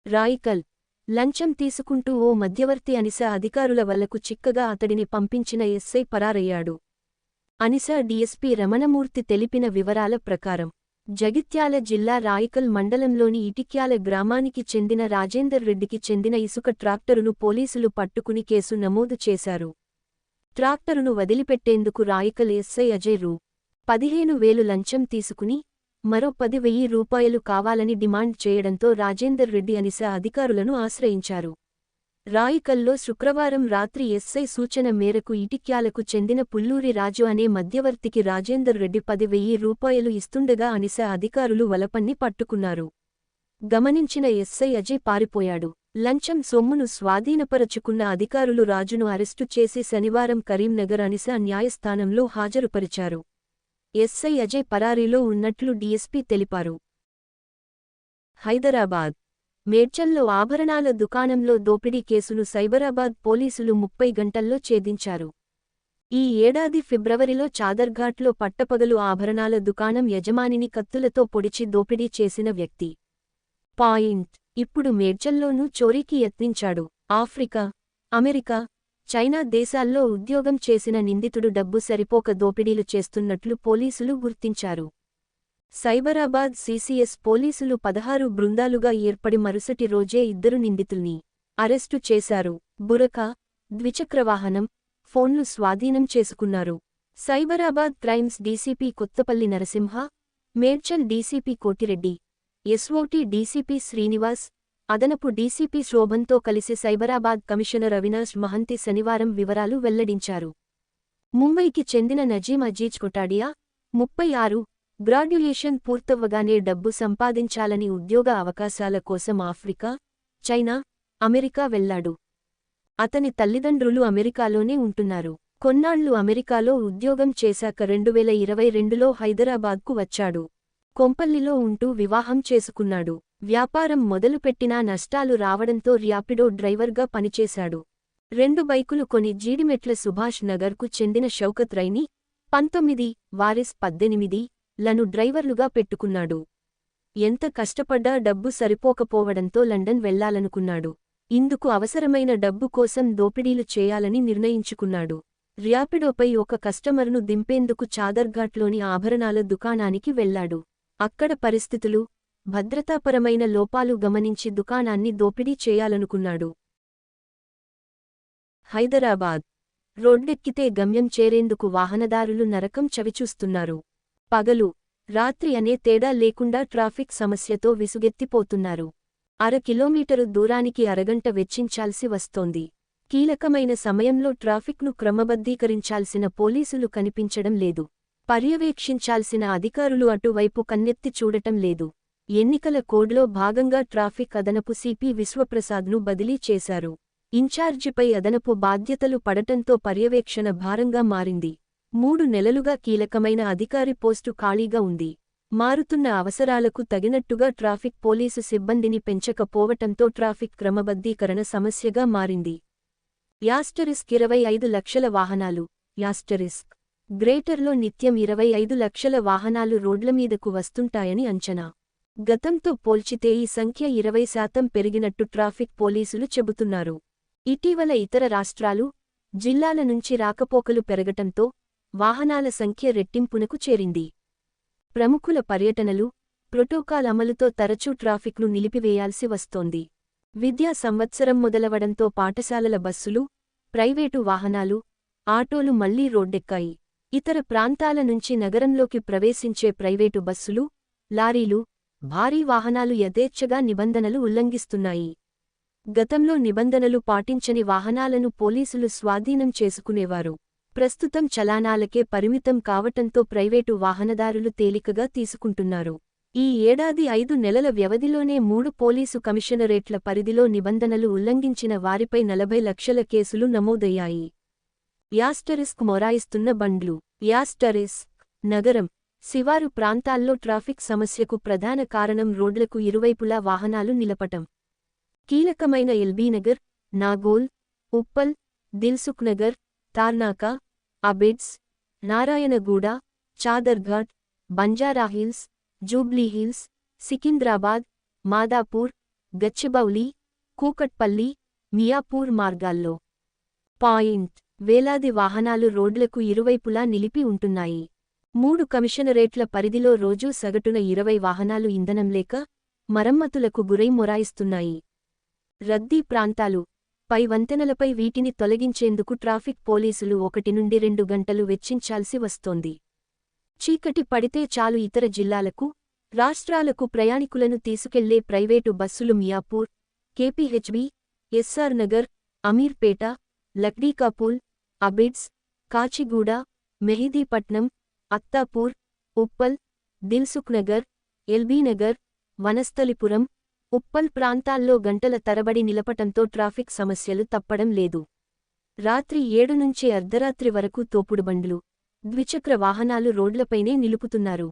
రాయికల్ లంచం తీసుకుంటూ ఓ మధ్యవర్తి అనిస అధికారుల వల్లకు చిక్కగా అతడిని పంపించిన ఎస్ఐ పరారయ్యాడు. అనిస డీఎస్పీ రమణమూర్తి తెలిపిన వివరాల ప్రకారం జగిత్యాల జిల్లా రాయికల్ మండలంలోని ఇటిక్యాల గ్రామానికి చెందిన రాజేందర్ రెడ్డికి చెందిన ఇసుక ట్రాక్టరును పోలీసులు పట్టుకుని కేసు నమోదు చేశారు. ట్రాక్టరును వదిలిపెట్టేందుకు రాయికల్ ఎస్ఐ అజయ్ రూ. 15,000 లంచం తీసుకుని మరో 10,000 రూపాయలు కావాలని డిమాండ్ చేయడంతో రాజేందర్ రెడ్డి అనిస అధికారులను ఆశ్రయించారు. రాయికల్లో శుక్రవారం రాత్రి ఎస్ఐ సూచన మేరకు ఇటిక్యాలకు చెందిన పుల్లూరి రాజు అనే మధ్యవర్తికి రాజేందర్ రెడ్డి 10,000 రూపాయలు ఇస్తుండగా అనిస అధికారులు వలపన్ని పట్టుకున్నారు. గమనించిన ఎస్ఐ అజయ్ పారిపోయాడు. లంచం సొమ్మును స్వాధీనపరచుకున్న అధికారులు రాజును అరెస్టు చేసి శనివారం కరీంనగర్ అనిస న్యాయస్థానంలో హాజరుపరిచారు. ఎస్ఐ అజయ్ పరారీలో ఉన్నట్లు డీఎస్పీ తెలిపారు. హైదరాబాద్ మేడ్చల్లో ఆభరణాల దుకాణంలో దోపిడీ కేసును సైబరాబాద్ పోలీసులు 30 గంటల్లో ఛేదించారు. ఈ ఏడాది ఫిబ్రవరిలో చాదర్ఘాట్లో పట్టపగలు ఆభరణాల దుకాణం యజమానిని కత్తులతో పొడిచి దోపిడీ చేసిన వ్యక్తి ఇప్పుడు మేడ్చల్లోనూ చోరీకి యత్నించాడు. ఆఫ్రికా, అమెరికా, చైనా దేశాల్లో ఉద్యోగం చేసిన నిందితుడు డబ్బు సరిపోక దోపిడీలు చేస్తున్నట్లు పోలీసులు గుర్తించారు. సైబరాబాద్ సీసీఎస్ పోలీసులు 16 బృందాలుగా ఏర్పడి మరుసటి రోజే 2 నిందితుల్ని అరెస్టు చేశారు. బురకా, ద్విచక్రవాహనం, ఫోన్లు స్వాధీనం చేసుకున్నారు. Cyberabad crimes DCP Kothapalli Narasimha, Medchal DCP Koti Reddy, SOT DCP Srinivas, అదనపు డీసీపీ శోభన్తో కలిసి సైబరాబాద్ కమిషనర్ అవినాష్ మహంతి శనివారం వివరాలు వెల్లడించారు. ముంబైకి చెందిన నజీం అజీజ్ కొటాడియా, 36, గ్రాడ్యుయేషన్ పూర్తవ్వగానే డబ్బు సంపాదించాలని ఉద్యోగ అవకాశాల కోసం ఆఫ్రికా, చైనా, అమెరికా వెళ్లాడు. అతని తల్లిదండ్రులు అమెరికాలోనే ఉంటున్నారు. కొన్నాళ్లు అమెరికాలో ఉద్యోగం చేశాక 2022లో హైదరాబాద్కు వచ్చాడు. కొంపల్లిలో ఉంటూ వివాహం చేసుకున్నాడు. వ్యాపారం మొదలుపెట్టినా నష్టాలు రావడంతో ర్యాపిడో డ్రైవర్గా పనిచేశాడు. 2 బైకులు కొని జీడిమెట్ల సుభాష్ నగర్కు చెందిన షౌకత్ రైని, 19, వారిస్ 18 లను డ్రైవర్లుగా పెట్టుకున్నాడు. ఎంత కష్టపడ్డా డబ్బు సరిపోకపోవడంతో లండన్ వెళ్లాలనుకున్నాడు. ఇందుకు అవసరమైన డబ్బు కోసం దోపిడీలు చేయాలని నిర్ణయించుకున్నాడు. ర్యాపిడోపై ఒక కస్టమర్ను దింపేందుకు చాదర్ఘాట్లోని ఆభరణాల దుకాణానికి వెళ్లాడు. అక్కడ పరిస్థితులు, భద్రతాపరమైన లోపాలు గమనించి దుకాణాన్ని దోపిడీ చేయాలనుకున్నాడు. హైదరాబాద్ రోడ్డెక్కితే గమ్యం చేరేందుకు వాహనదారులు నరకం చవిచూస్తున్నారు. పగలు, రాత్రి అనే తేడా లేకుండా ట్రాఫిక్ సమస్యతో విసుగెత్తిపోతున్నారు. కిలోమీటరు దూరానికి అరగంట వెచ్చించాల్సి వస్తోంది. కీలకమైన సమయంలో ట్రాఫిక్ను క్రమబద్ధీకరించాల్సిన పోలీసులు కనిపించడం లేదు. పర్యవేక్షించాల్సిన అధికారులు అటువైపు కన్నెత్తి చూడటం లేదు. ఎన్నికల కోడ్లో భాగంగా ట్రాఫిక్ అదనపు సిపి విశ్వప్రసాద్ను బదిలీ చేశారు. ఇన్ఛార్జిపై అదనపు బాధ్యతలు పడటంతో పర్యవేక్షణ భారంగా మారింది. 3 నెలలుగా కీలకమైన అధికారి పోస్టు ఖాళీగా ఉంది. మారుతున్న అవసరాలకు తగినట్టుగా ట్రాఫిక్ పోలీసు సిబ్బందిని పెంచకపోవటంతో ట్రాఫిక్ క్రమబద్ధీకరణ సమస్యగా మారింది. యాస్టరిస్క్ 25 లక్షల వాహనాలు. యాస్టరిస్క్ గ్రేటర్లో నిత్యం 25 లక్షల వాహనాలు రోడ్లమీదకు వస్తుంటాయని అంచనా. గతంతో పోల్చితే ఈ సంఖ్య 20% పెరిగినట్టు ట్రాఫిక్ పోలీసులు చెబుతున్నారు. ఇటీవల ఇతర రాష్ట్రాలు, జిల్లాల నుంచి రాకపోకలు పెరగటంతో వాహనాల సంఖ్య రెట్టింపునకు చేరింది. ప్రముఖుల పర్యటనలు, ప్రోటోకాల్ అమలుతో తరచూ ట్రాఫిక్ను నిలిపివేయాల్సి వస్తోంది. విద్యా సంవత్సరం మొదలవడంతో పాఠశాలల బస్సులు, ప్రైవేటు వాహనాలు, ఆటోలు మళ్లీ రోడ్డెక్కాయి. ఇతర ప్రాంతాల నుంచి నగరంలోకి ప్రవేశించే ప్రైవేటు బస్సులు, లారీలు, భారీ వాహనాలు యథేచ్ఛగా నిబంధనలు ఉల్లంఘిస్తున్నాయి. గతంలో నిబంధనలు పాటించని వాహనాలను పోలీసులు స్వాధీనం చేసుకునేవారు. ప్రస్తుతం చలానాలకే పరిమితం కావటంతో ప్రైవేటు వాహనదారులు తేలికగా తీసుకుంటున్నారు. ఈ ఏడాది 5 నెలల వ్యవధిలోనే 3 పోలీసు కమిషనరేట్ల పరిధిలో నిబంధనలు ఉల్లంఘించిన వారిపై 40 లక్షల కేసులు నమోదయ్యాయి. యాస్టరిస్క్ మొరాయిస్తున్న బండ్లు. యాస్టరిస్క్ నగరం, శివారు ప్రాంతాల్లో ట్రాఫిక్ సమస్యకు ప్రధాన కారణం రోడ్లకు ఇరువైపులా వాహనాలు నిలపటం. కీలకమైన ఎల్బీనగర్, నాగోల్, ఉప్పల్, దిల్సుఖ్నగర్, తార్నాకా, అబిడ్స్, నారాయణగూడ, చాదర్ఘాట్, బంజారాహిల్స్, జూబ్లీహిల్స్, సికింద్రాబాద్, మాదాపూర్, గచ్చిబౌలి, కూకట్పల్లి, మియాపూర్ మార్గాల్లో వేలాది వాహనాలు రోడ్లకు ఇరువైపులా నిలిపి ఉంటున్నాయి. 3 కమిషనరేట్ల పరిధిలో రోజూ సగటున 20 వాహనాలు ఇంధనం లేక మరమ్మతులకు గురై మొరాయిస్తున్నాయి. రద్దీ ప్రాంతాలు, పై వంతెనలపై వీటిని తొలగించేందుకు ట్రాఫిక్ పోలీసులు 1 నుండి 2 గంటలు వెచ్చించాల్సి వస్తోంది. చీకటి పడితే చాలు ఇతర జిల్లాలకు, రాష్ట్రాలకు ప్రయాణికులను తీసుకెళ్లే ప్రైవేటు బస్సులు మియాపూర్, కేపీహెచ్బీ, ఎస్ఆర్ నగర్, అమీర్పేట, లక్డీకాపూల్, అబిడ్స్, కాచిగూడ, మెహిదీపట్నం, అత్తాపూర్, ఉప్పల్, దిల్సుఖ్ నగర్, ఎల్బీనగర్, వనస్థలిపురం, ఉప్పల్ ప్రాంతాల్లో గంటల తరబడి నిలపటంతో ట్రాఫిక్ సమస్యలు తప్పడం లేదు. రాత్రి 7 నుంచి అర్ధరాత్రి వరకు తోపుడుబండ్లు, ద్విచక్ర వాహనాలు రోడ్లపైనే నిలుపుతున్నారు.